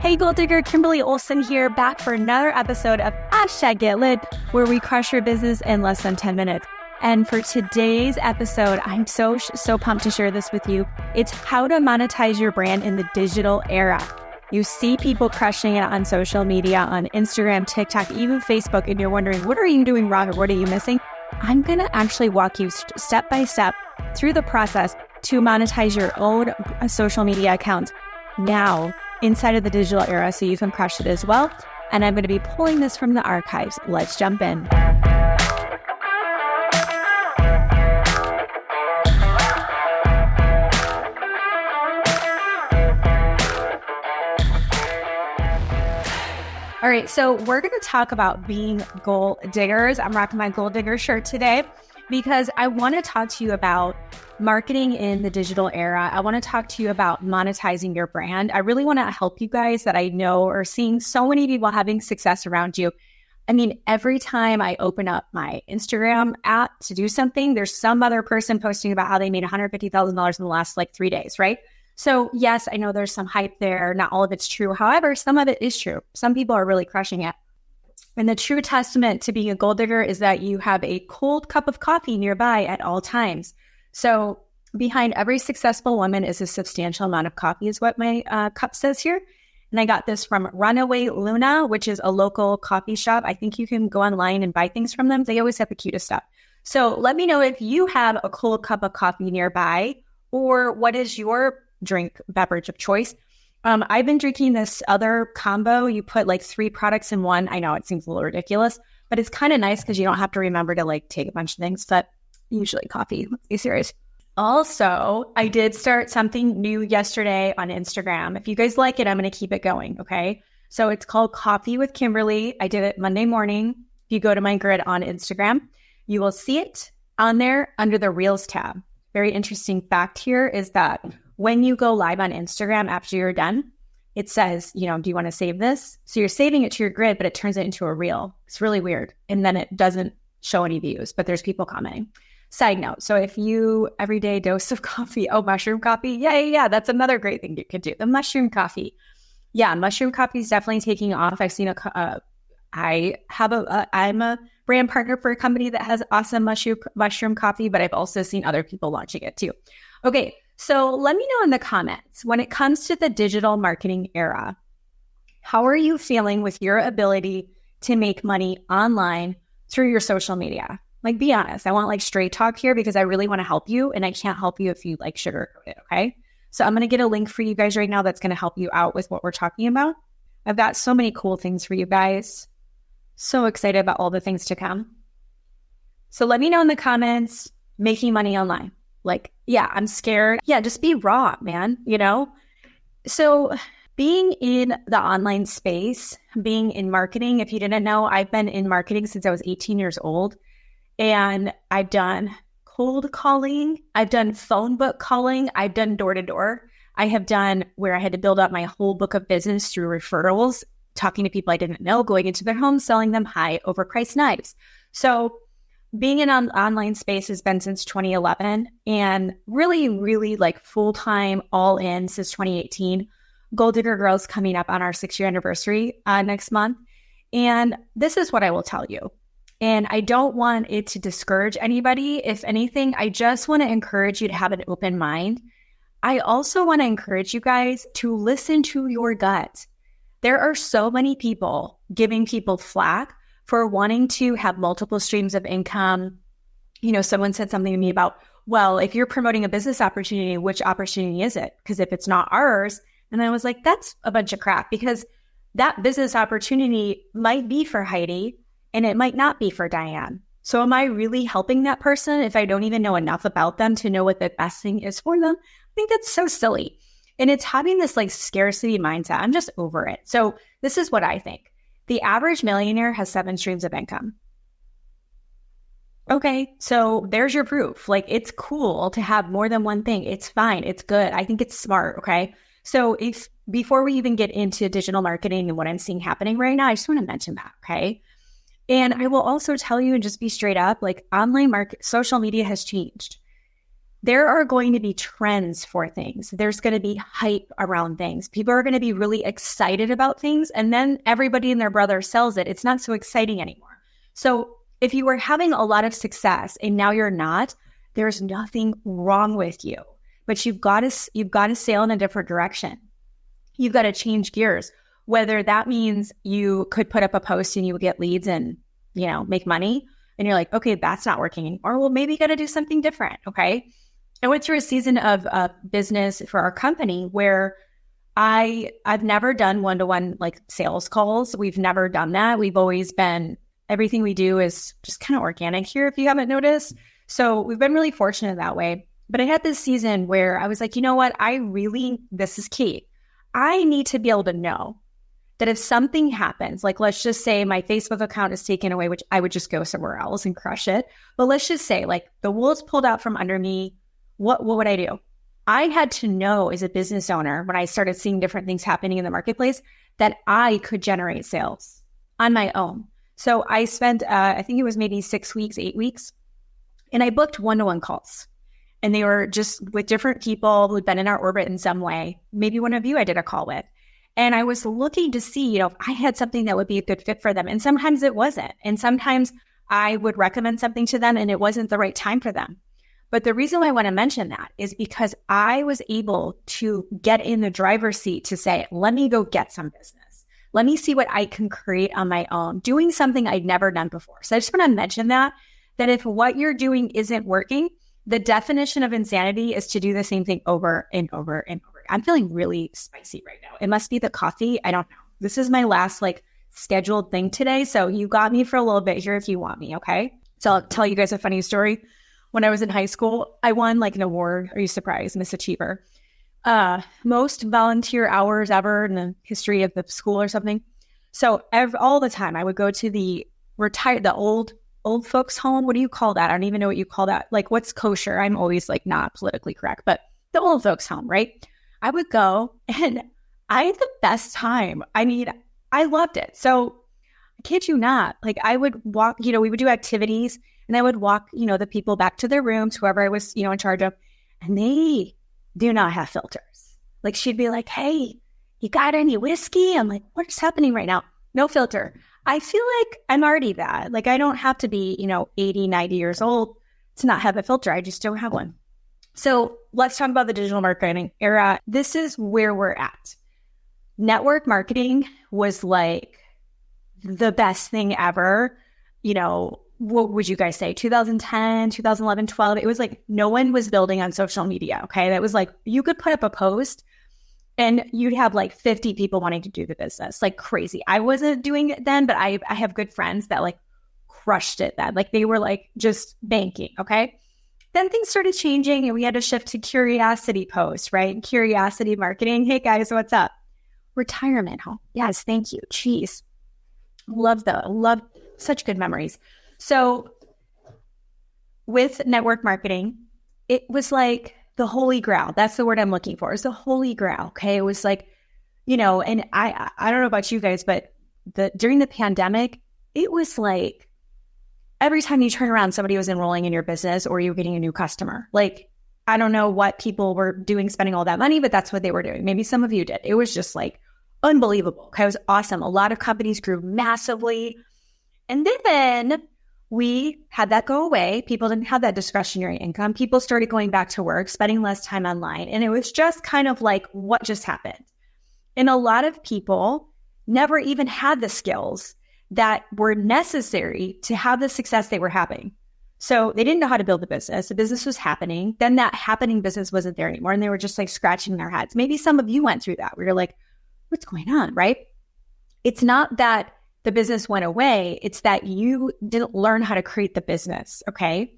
Hey Gold Digger, Kimberly Olson here, back for another episode of #GetLit, where we crush your business in less than 10 minutes. And for today's episode, I'm so pumped to share this with you. It's how to monetize your brand in the digital era. You see people crushing it on social media, on Instagram, TikTok, even Facebook, and you're wondering, what are you doing wrong or what are you missing? I'm going to actually walk you step by step through the process to monetize your own social media account now inside of the digital era so you can crush it as well. And I'm going to be pulling this from the archives. Let's jump in. All right, so we're going to talk about being goal diggers. I'm rocking my goal digger shirt today because I want to talk to you about marketing in the digital era. I want to talk to you about monetizing your brand. I really want to help you guys that I know are seeing so many people having success around you. I mean, every time I open up my Instagram app to do something, there's some other person posting about how they made $150,000 in the last 3 days, right? So yes, I know there's some hype there. Not all of it's true. However, some of it is true. Some people are really crushing it. And the true testament to being a gold digger is that you have a cold cup of coffee nearby at all times. So behind every successful woman is a substantial amount of coffee is what my cup says here. And I got this from Runaway Luna, which is a local coffee shop. I think you can go online and buy things from them. They always have the cutest stuff. So let me know if you have a cold cup of coffee nearby or what is your beverage of choice. I've been drinking this other combo. You put 3 products in one. I know it seems a little ridiculous, but it's kind of nice because you don't have to remember to take a bunch of things, but usually coffee. Let's be serious. Also, I did start something new yesterday on Instagram. If you guys like it, I'm going to keep it going. Okay. So it's called Coffee with Kimberly. I did it Monday morning. If you go to my grid on Instagram, you will see it on there under the Reels tab. Very interesting fact here is that when you go live on Instagram after you're done, it says, do you want to save this? So you're saving it to your grid, but it turns it into a reel. It's really weird. And then it doesn't show any views, but there's people commenting. Side note. So if you everyday dose of coffee, mushroom coffee. Yeah. That's another great thing you could do. The mushroom coffee. Yeah. Mushroom coffee is definitely taking off. I've seen I'm a brand partner for a company that has awesome mushroom coffee, but I've also seen other people launching it too. Okay. So let me know in the comments, when it comes to the digital marketing era, how are you feeling with your ability to make money online through your social media? Be honest. I want straight talk here because I really want to help you and I can't help you if you sugarcoat it. Okay. So I'm going to get a link for you guys right now that's going to help you out with what we're talking about. I've got so many cool things for you guys. So excited about all the things to come. So let me know in the comments, making money online. Yeah, I'm scared. Yeah, just be raw, man, So being in the online space, being in marketing, if you didn't know, I've been in marketing since I was 18 years old. And I've done cold calling. I've done phone book calling. I've done door-to-door. I have done where I had to build up my whole book of business through referrals, talking to people I didn't know, going into their homes, selling them high overpriced knives. So being in an online space has been since 2011 and really full-time all in since 2018. Gold Digger Girls coming up on our 6-year anniversary next month. And this is what I will tell you. And I don't want it to discourage anybody. If anything, I just want to encourage you to have an open mind. I also want to encourage you guys to listen to your gut. There are so many people giving people flack for wanting to have multiple streams of income. Someone said something to me about, well, if you're promoting a business opportunity, which opportunity is it? Because if it's not ours, and I was like, that's a bunch of crap because that business opportunity might be for Heidi and it might not be for Diane. So am I really helping that person if I don't even know enough about them to know what the best thing is for them? I think that's so silly. And it's having this scarcity mindset. I'm just over it. So this is what I think. The average millionaire has 7 streams of income. Okay, so there's your proof. It's cool to have more than one thing. It's fine. It's good. I think it's smart. Okay. So before we even get into digital marketing and what I'm seeing happening right now, I just want to mention that. Okay. And I will also tell you and just be straight up, online social media has changed. there are going to be trends for things. There's going to be hype around things. People are going to be really excited about things. And then everybody and their brother sells it. It's not so exciting anymore. So if you were having a lot of success and now you're not, there's nothing wrong with you. But you've got to sail in a different direction. You've got to change gears. Whether that means you could put up a post and you would get leads and, make money. And you're like, okay, that's not working anymore. Well, maybe you got to do something different. Okay. I went through a season of business for our company where I've never done one-to-one like sales calls. We've never done that. We've always been, everything we do is just kind of organic here, if you haven't noticed. So we've been really fortunate that way. But I had this season where I was like, you know what? This is key. I need to be able to know that if something happens, like let's just say my Facebook account is taken away, which I would just go somewhere else and crush it. But let's just say like the wool's pulled out from under me. What would I do? I had to know as a business owner when I started seeing different things happening in the marketplace that I could generate sales on my own. So I spent, I think it was maybe 6 weeks, 8 weeks, and I booked one-to-one calls. And they were just with different people who'd been in our orbit in some way. Maybe one of you I did a call with. And I was looking to see, if I had something that would be a good fit for them. And sometimes it wasn't. And sometimes I would recommend something to them and it wasn't the right time for them. But the reason why I want to mention that is because I was able to get in the driver's seat to say, let me go get some business. Let me see what I can create on my own, doing something I'd never done before. So I just want to mention that if what you're doing isn't working, the definition of insanity is to do the same thing over and over and over. I'm feeling really spicy right now. It must be the coffee. I don't know. This is my last scheduled thing today. So you got me for a little bit here if you want me. Okay. So I'll tell you guys a funny story. When I was in high school, I won an award. Are you surprised? Miss Achiever. Most volunteer hours ever in the history of the school or something. So all the time I would go to the old folks home. What do you call that? I don't even know what you call that. What's kosher? I'm always not politically correct, but the old folks home, right? I would go and I had the best time. I mean, I loved it. So I kid you not, I would walk, we would do activities and I would walk, the people back to their rooms, whoever I was, in charge of, and they do not have filters. She'd be like, hey, you got any whiskey? I'm like, what's happening right now? No filter. I feel like I'm already that. I don't have to be, 80, 90 years old to not have a filter. I just don't have one. So let's talk about the digital marketing era. This is where we're at. Network marketing was the best thing ever. What would you guys say? 2010, 2011, 12. It was no one was building on social media. Okay. That was you could put up a post and you'd have 50 people wanting to do the business, crazy. I wasn't doing it then, but I have good friends that crushed it then. They were just banking. Okay. Then things started changing and we had to shift to curiosity posts, right? Curiosity marketing. Hey guys, what's up? Retirement home. Yes. Thank you. Jeez. Love such good memories. So with network marketing, it was the holy grail. That's the word I'm looking for. It's the holy grail. Okay. It was and I don't know about you guys, but during the pandemic, it was every time you turn around, somebody was enrolling in your business or you were getting a new customer. I don't know what people were doing, spending all that money, but that's what they were doing. Maybe some of you did. It was just unbelievable. Okay. It was awesome. A lot of companies grew massively. And then we had that go away. People didn't have that discretionary income. People started going back to work, spending less time online. And it was just kind of what just happened? And a lot of people never even had the skills that were necessary to have the success they were having. So they didn't know how to build a business. The business was happening. Then that happening business wasn't there anymore. And they were just scratching their heads. Maybe some of you went through that where you're what's going on, right? It's not that the business went away. It's that you didn't learn how to create the business. Okay.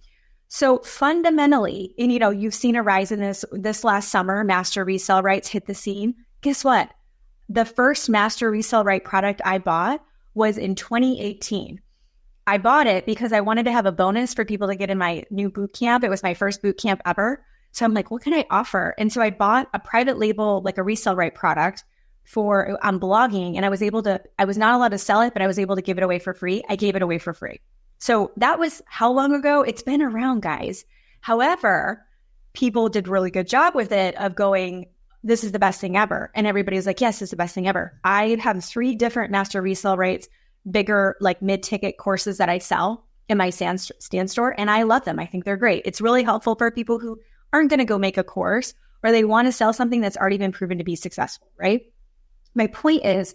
So fundamentally, and you've seen a rise in this last summer, master resale rights hit the scene. Guess what? The first master resale right product I bought was in 2018. I bought it because I wanted to have a bonus for people to get in my new boot camp. It was my first boot camp ever. So I'm what can I offer? And so I bought a private label, a resale right product on blogging. And I was not allowed to sell it, but I was able to give it away for free. I gave it away for free. So that was how long ago? It's been around, guys. However, people did a really good job with it of going, this is the best thing ever. And everybody's like, yes, it's the best thing ever. I have 3 different master resale rates, bigger, like mid-ticket courses that I sell in my stand store. And I love them. I think they're great. It's really helpful for people who aren't going to go make a course or they want to sell something that's already been proven to be successful, right? My point is,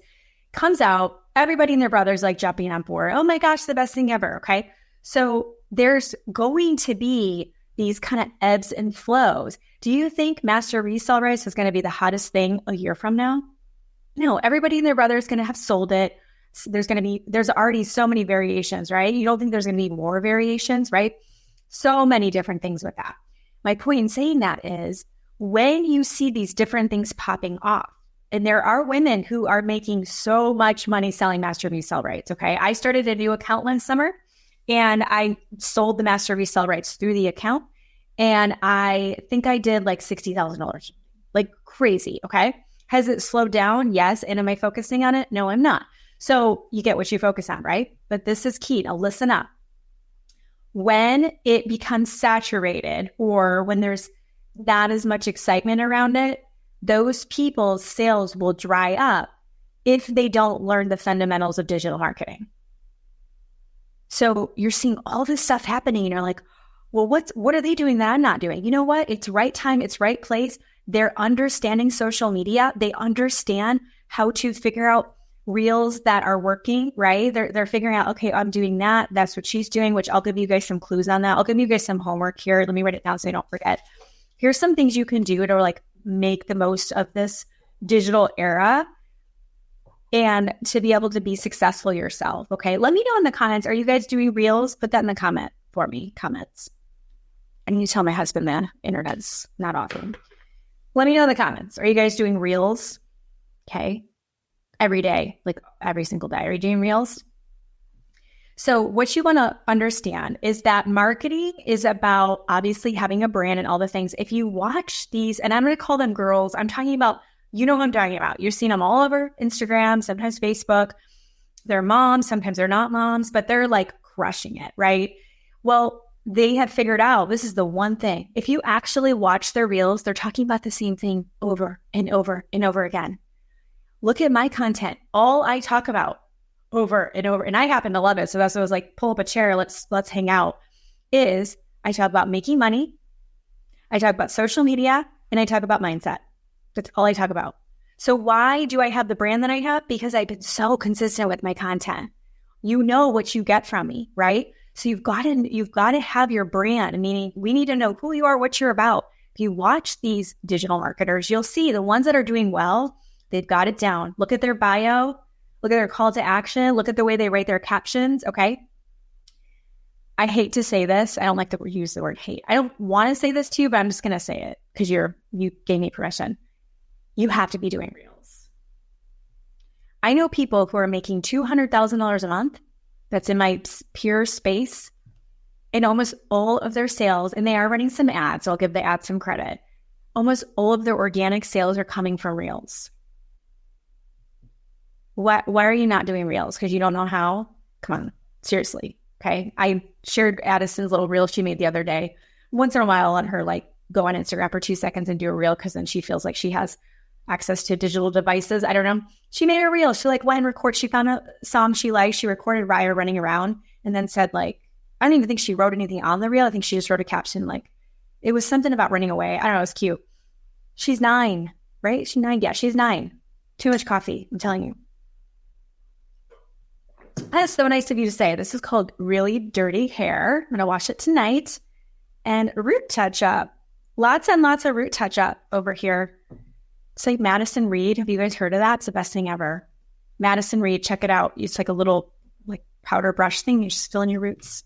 comes out, everybody and their brother's like jumping on board. Oh my gosh, the best thing ever. Okay. So there's going to be these kind of ebbs and flows. Do you think master resale rates is going to be the hottest thing a year from now? No, everybody and their brother is going to have sold it. There's already so many variations, right? You don't think there's going to be more variations, right? So many different things with that. My point in saying that is when you see these different things popping off, and there are women who are making so much money selling master resale rights, okay? I started a new account last summer and I sold the master resale rights through the account. And I think I did like $60,000, like crazy, okay? Has it slowed down? Yes. And am I focusing on it? No, I'm not. So you get what you focus on, right? But this is key. Now listen up. When it becomes saturated or when there's not as much excitement around it, those people's sales will dry up if they don't learn the fundamentals of digital marketing. So you're seeing all this stuff happening and you're like, well, what are they doing that I'm not doing? You know what? It's right time. It's right place. They're understanding social media. They understand how to figure out reels that are working, right? They're figuring out, okay, I'm doing that. That's what she's doing, which I'll give you guys some clues on that. I'll give you guys some homework here. Let me write it down so I don't forget. Here's some things you can do to like make the most of this digital era and to be able to be successful yourself. Okay. Let me know in the comments. Are you guys doing reels? Put that in the comment for me, comments. I need to tell my husband that internet's not awesome. Let me know in the comments. Are you guys doing reels? Okay. Every day, like every single day. Are you doing reels? So what you want to understand is that marketing is about obviously having a brand and all the things. If you watch these, and I'm going to call them girls, I'm talking about, you know what I'm talking about. You're seeing them all over Instagram, sometimes Facebook. They're moms, sometimes they're not moms, but they're like crushing it, right? Well, they have figured out this is the one thing. If you actually watch their reels, they're talking about the same thing over and over and over again. Look at my content. All I talk about over and over, and I happen to love it. So that's why I was like, pull up a chair, let's hang out, is I talk about making money, I talk about social media, and I talk about mindset. That's all I talk about. So why do I have the brand that I have? Because I've been so consistent with my content. You know what you get from me, right? So you've got to have your brand, meaning we need to know who you are, what you're about. If you watch these digital marketers, you'll see the ones that are doing well, they've got it down. Look at their bio. Look at their call to action. Look at the way they write their captions, okay? I hate to say this. I don't like to use the word hate. I don't want to say this to you, but I'm just going to say it because you gave me permission. You have to be doing reels. I know people who are making $200,000 a month. That's in my peer space. And almost all of their sales, and they are running some ads, so I'll give the ads some credit. Almost all of their organic sales are coming from reels. Why are you not doing reels? Because you don't know how? Come on, seriously. Okay. I shared Addison's little reel she made the other day. Once in a while, I'll let her like go on Instagram for 2 seconds and do a reel because then she feels like she has access to digital devices. I don't know. She made a reel. She like went and recorded. She found a song she liked. She recorded Raya running around and then said like, I don't even think she wrote anything on the reel. I think she just wrote a caption like, it was something about running away. I don't know. It was cute. She's 9, right? She's 9. Yeah, she's 9. Too much coffee. I'm telling you. That's so nice of you to say. This is called Really Dirty Hair. I'm going to wash it tonight. And root touch-up. Lots and lots of root touch-up over here. It's like Madison Reed. Have you guys heard of that? It's the best thing ever. Madison Reed, check it out. It's like a little like powder brush thing. You just fill in your roots.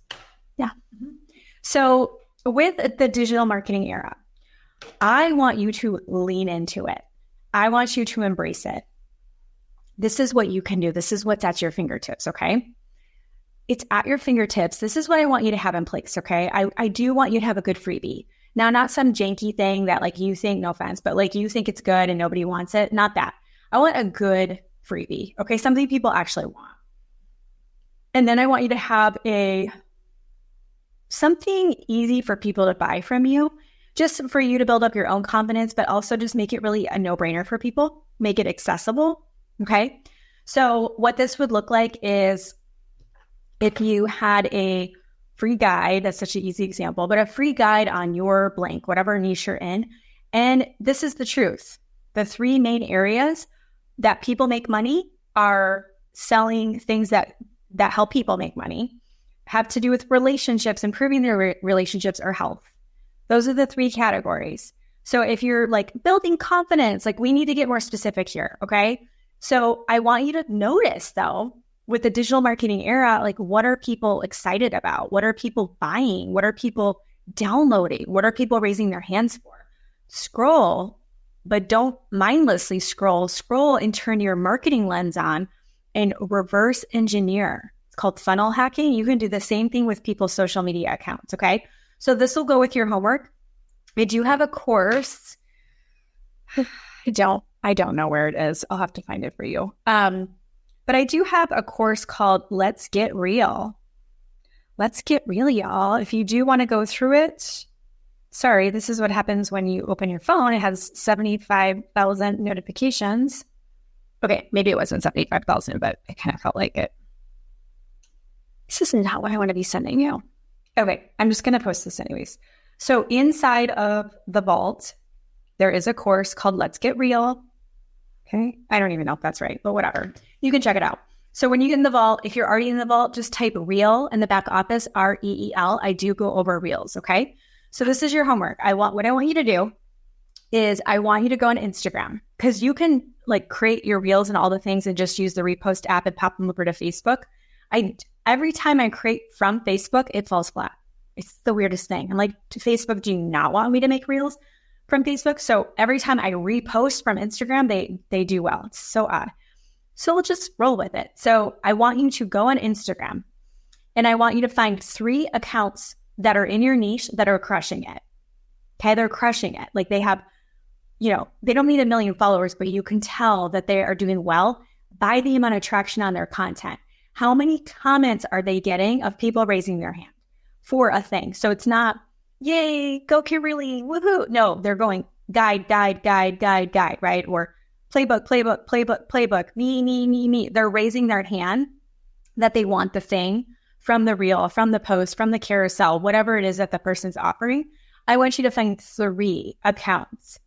Yeah. Mm-hmm. So with the digital marketing era, I want you to lean into it. I want you to embrace it. This is what you can do. This is what's at your fingertips, okay? It's at your fingertips. This is what I want you to have in place, okay? I do want you to have a good freebie. Now, not some janky thing that like you think, no offense, but like you think it's good and nobody wants it. Not that. I want a good freebie, okay? Something people actually want. And then I want you to have something easy for people to buy from you. just for you to build up your own confidence, but also just make it really a no-brainer for people, make it accessible. Okay. So what this would look like is if you had a free guide, that's such an easy example, but a free guide on your blank, whatever niche you're in. And this is the truth. The three main areas that people make money are selling things that help people make money, have to do with relationships, improving their relationships, or health. Those are the three categories. So if you're like building confidence, like we need to get more specific here. Okay. So I want you to notice though, with the digital marketing era, like what are people excited about? What are people buying? What are people downloading? What are people raising their hands for? Scroll, but don't mindlessly scroll. Scroll and turn your marketing lens on and reverse engineer. It's called funnel hacking. You can do the same thing with people's social media accounts. Okay. So this will go with your homework. I do have a course. I don't know where it is. I'll have to find it for you. But I do have a course called Let's Get Real. Let's get real, y'all. If you do want to go through it, sorry, this is what happens when you open your phone. It has 75,000 notifications. Okay, maybe it wasn't 75,000, but it kind of felt like it. This isn't what I want to be sending you. Okay, I'm just going to post this anyways. So inside of the vault, there is a course called Let's Get Real. Okay, I don't even know if that's right, but whatever. You can check it out. So when you get in the vault, if you're already in the vault, just type Reel in the back office, REEL. I do go over Reels, okay? So this is your homework. What I want you to do is I want you to go on Instagram, because you can like create your Reels and all the things and just use the repost app and pop them over to Facebook. Every time I create from Facebook, it falls flat. It's the weirdest thing. I'm like, Facebook, do you not want me to make Reels from Facebook? So every time I repost from Instagram, they do well. It's so odd. So we'll just roll with it. So I want you to go on Instagram and I want you to find 3 accounts that are in your niche that are crushing it. Okay, they're crushing it. Like they have, they don't need 1 million followers, but you can tell that they are doing well by the amount of traction on their content. How many comments are they getting of people raising their hand for a thing? So it's not, yay, go Kirili, woohoo. No, they're going guide, right? Or playbook, me. They're raising their hand that they want the thing from the reel, from the post, from the carousel, whatever it is that the person's offering. I want you to find 3 accounts.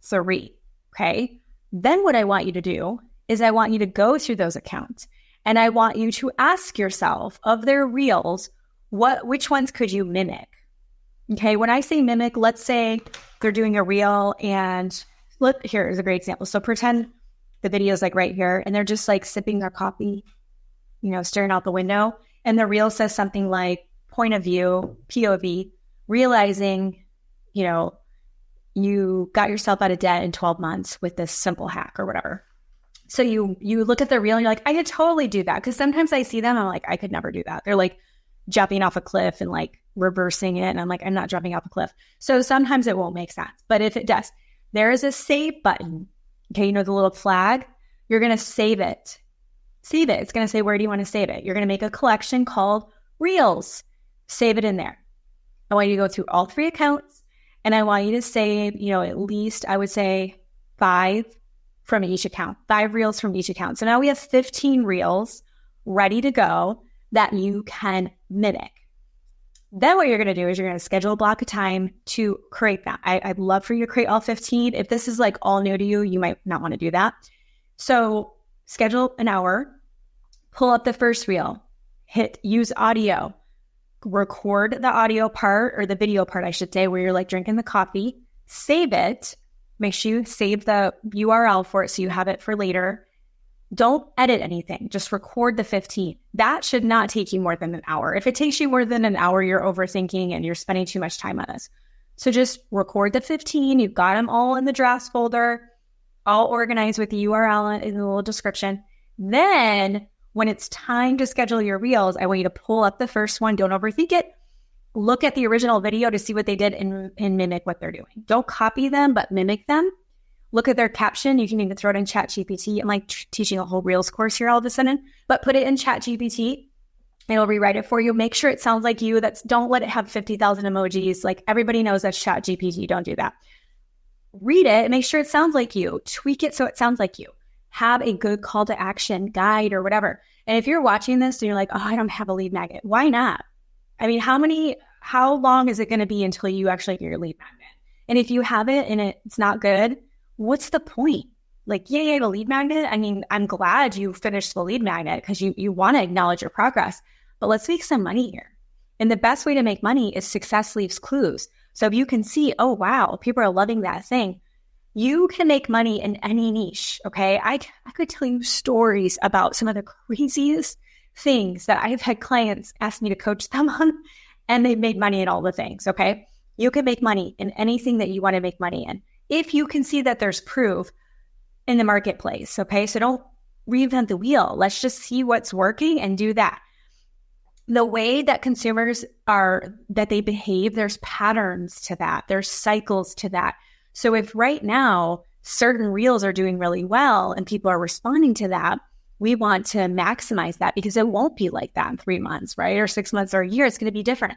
3, okay? Then what I want you to do is I want you to go through those accounts and I want you to ask yourself of their reels, which ones could you mimic? Okay, when I say mimic, let's say they're doing a reel and here is a great example. So pretend the video is like right here and they're just like sipping their coffee, staring out the window. And the reel says something like point of view, POV, realizing, you got yourself out of debt in 12 months with this simple hack or whatever. So you look at the reel and you're like, I could totally do that. Because sometimes I see them and I'm like, I could never do that. They're like jumping off a cliff and like reversing it. And I'm like, I'm not jumping off a cliff. So sometimes it won't make sense. But if it does, there is a save button. Okay, the little flag. You're going to save it. Save it. It's going to say, where do you want to save it? You're going to make a collection called Reels. Save it in there. I want you to go through all 3 accounts and I want you to save, at least I would say 5 from each account, 5 reels from each account. So now we have 15 reels ready to go that you can mimic. Then what you're going to do is you're going to schedule a block of time to create that. I'd love for you to create all 15. If this is like all new to you, you might not want to do that. So schedule an hour, pull up the first reel, hit use audio, record the audio part or the video part, I should say, where you're like drinking the coffee, save it. Make sure you save the URL for it so you have it for later. Don't edit anything. Just record the 15. That should not take you more than an hour. If it takes you more than an hour, you're overthinking and you're spending too much time on this. So just record the 15. You've got them all in the drafts folder, all organized with the URL in the little description. Then when it's time to schedule your reels, I want you to pull up the first one. Don't overthink it. Look at the original video to see what they did and mimic what they're doing. Don't copy them, but mimic them. Look at their caption. You can even throw it in ChatGPT. I'm like teaching a whole Reels course here all of a sudden, but put it in ChatGPT It'll rewrite it for you. Make sure it sounds like you. Don't let it have 50,000 emojis. Like everybody knows that's ChatGPT. Don't do that. Read it and make sure it sounds like you. Tweak it so it sounds like you. Have a good call to action guide or whatever. And if you're watching this and you're like, oh, I don't have a lead magnet, why not? I mean, how long is it going to be until you actually get your lead magnet? And if you have it and it's not good, what's the point? Like, yeah, you have a lead magnet. I mean, I'm glad you finished the lead magnet because you want to acknowledge your progress, but let's make some money here. And the best way to make money is success leaves clues. So if you can see, oh, wow, people are loving that thing, you can make money in any niche, okay? I could tell you stories about some of the craziest things that I've had clients ask me to coach them on, and they've made money in all the things, okay? You can make money in anything that you want to make money in if you can see that there's proof in the marketplace, okay? So don't reinvent the wheel. Let's just see what's working and do that. The way that consumers that they behave, there's patterns to that. There's cycles to that. So if right now certain reels are doing really well and people are responding to that, we want to maximize that because it won't be like that in 3 months, right? Or 6 months or a year. It's going to be different.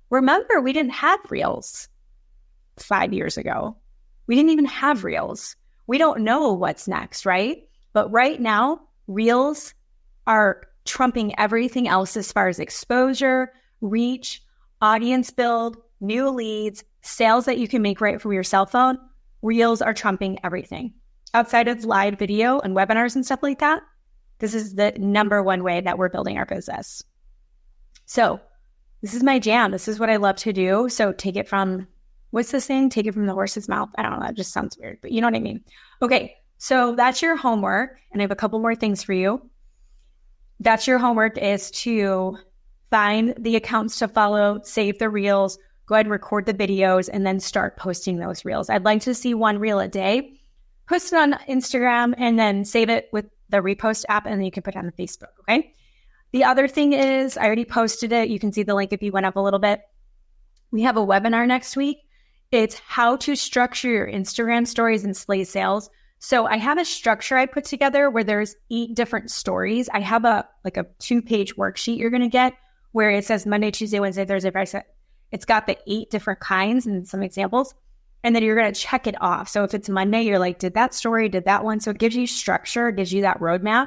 Remember, we didn't have reels 5 years ago. We didn't even have reels. We don't know what's next, right? But right now, reels are trumping everything else as far as exposure, reach, audience build, new leads, sales that you can make right from your cell phone. Reels are trumping everything. Outside of live video and webinars and stuff like that, this is the number one way that we're building our business. So this is my jam. This is what I love to do. So take it from, what's the saying? Take it from the horse's mouth. I don't know. That just sounds weird, but you know what I mean. Okay. So that's your homework. And I have a couple more things for you. That's your homework, is to find the accounts to follow, save the reels, go ahead and record the videos, and then start posting those reels. I'd like to see one reel a day. Post it on Instagram and then save it with the repost app, and then you can put it on Facebook, okay? The other thing is, I already posted it. You can see the link if you went up a little bit. We have a webinar next week. It's how to structure your Instagram stories and slay sales. So I have a structure I put together where there's 8 different stories. I have a 2-page worksheet you're going to get where it says Monday, Tuesday, Wednesday, Thursday, Friday. It's got the 8 different kinds and some examples. And then you're going to check it off. So if it's Monday, you're like, did that story, did that one? So it gives you structure, gives you that roadmap.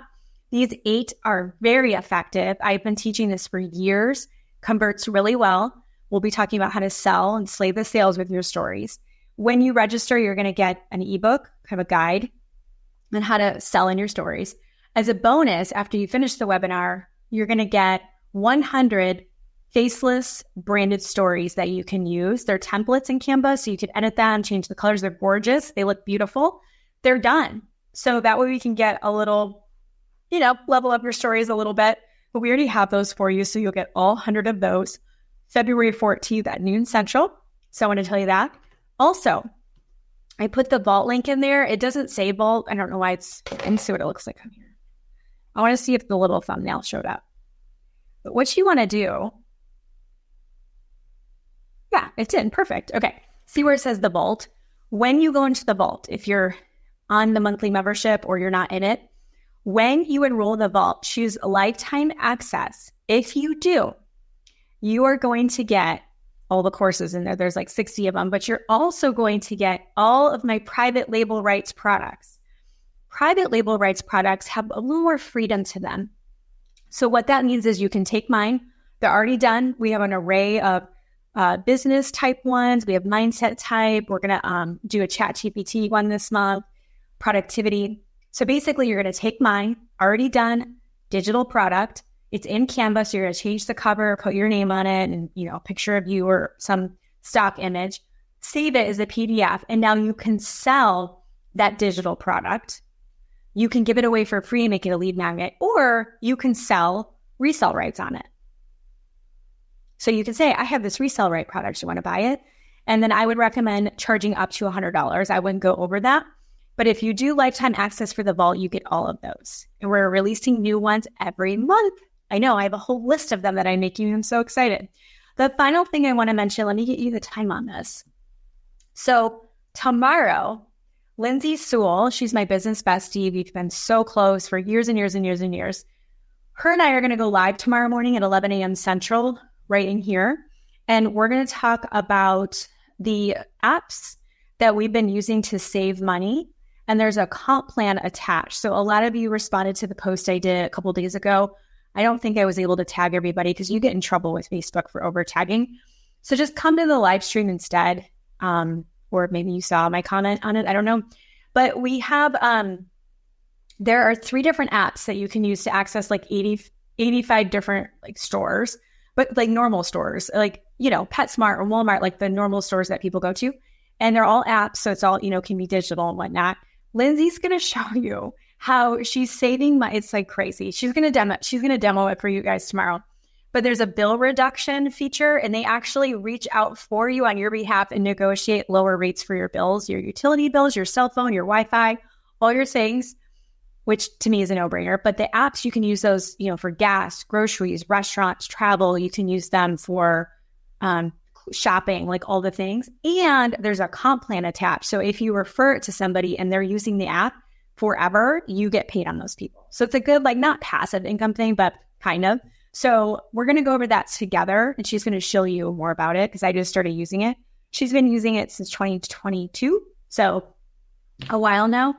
These 8 are very effective. I've been teaching this for years, converts really well. We'll be talking about how to sell and slay the sales with your stories. When you register, you're going to get an ebook, kind of a guide on how to sell in your stories. As a bonus, after you finish the webinar, you're going to get 100 faceless branded stories that you can use. They're templates in Canva, so you can edit them, change the colors. They're gorgeous. They look beautiful. They're done. So that way we can get a little, level up your stories a little bit. But we already have those for you, so you'll get all 100 of those February 14th at noon Central. So I want to tell you that. Also, I put the vault link in there. It doesn't say vault. I don't know why let me see what it looks like on here. I want to see if the little thumbnail showed up. But what you want to do, yeah, it did. Perfect. Okay. See where it says the vault? When you go into the vault, if you're on the monthly membership or you're not in it, when you enroll in the vault, choose lifetime access. If you do, you are going to get all the courses in there. There's like 60 of them, but you're also going to get all of my private label rights products. Private label rights products have a little more freedom to them. So what that means is you can take mine. They're already done. We have an array of business type ones. We have mindset type. We're going to do a ChatGPT one this month, productivity. So basically you're going to take mine, already done, digital product. It's in Canva, so you're going to change the cover, put your name on it, and a picture of you or some stock image. Save it as a PDF, and now you can sell that digital product. You can give it away for free and make it a lead magnet, or you can sell resale rights on it. So you can say, I have this resale right product. You want to buy it? And then I would recommend charging up to $100. I wouldn't go over that. But if you do lifetime access for the vault, you get all of those. And we're releasing new ones every month. I know, I have a whole list of them that I'm making. I'm so excited. The final thing I want to mention, let me get you the time on this. So tomorrow, Lindsay Sewell, she's my business bestie. We've been so close for years and years and years and years. her and I are going to go live tomorrow morning at 11 a.m. Central, right in here. And we're going to talk about the apps that we've been using to save money. And there's a comp plan attached. So a lot of you responded to the post I did a couple of days ago. I don't think I was able to tag everybody because you get in trouble with Facebook for over tagging. So just come to the live stream instead. Or maybe you saw my comment on it. I don't know. But we have, there are 3 different apps that you can use to access like 85 different like stores, but like normal stores, like, PetSmart or Walmart, like the normal stores that people go to. And they're all apps. So it's all, can be digital and whatnot. Lindsay's going to show you how she's saving money. It's like crazy. She's going to demo it for you guys tomorrow. But there's a bill reduction feature, and they actually reach out for you on your behalf and negotiate lower rates for your bills, your utility bills, your cell phone, your Wi-Fi, all your things, which to me is a no-brainer. But the apps, you can use those, for gas, groceries, restaurants, travel. You can use them for shopping, like all the things. And there's a comp plan attached. So if you refer it to somebody and they're using the app forever, you get paid on those people. So it's a good, like, not passive income thing, but kind of. So we're going to go over that together, and she's going to show you more about it because I just started using it. She's been using it since 2022, so a while now.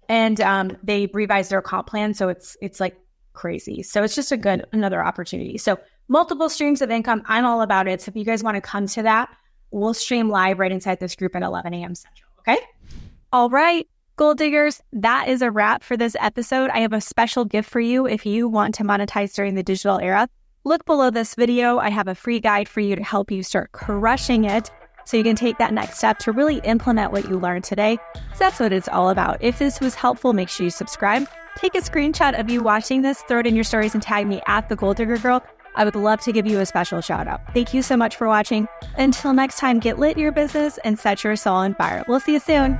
And they revised their comp plan, so it's like crazy. So it's just another opportunity. So multiple streams of income. I'm all about it. So if you guys want to come to that, we'll stream live right inside this group at 11 a.m. Central. Okay. All right. Gold diggers, that is a wrap for this episode. I have a special gift for you if you want to monetize during the digital era. Look below this video. I have a free guide for you to help you start crushing it so you can take that next step to really implement what you learned today. So that's what it's all about. If this was helpful, make sure you subscribe. Take a screenshot of you watching this, throw it in your stories, and tag me at the Gold Digger Girl. I would love to give you a special shout out. Thank you so much for watching. Until next time, get lit in your business and set your soul on fire. We'll see you soon.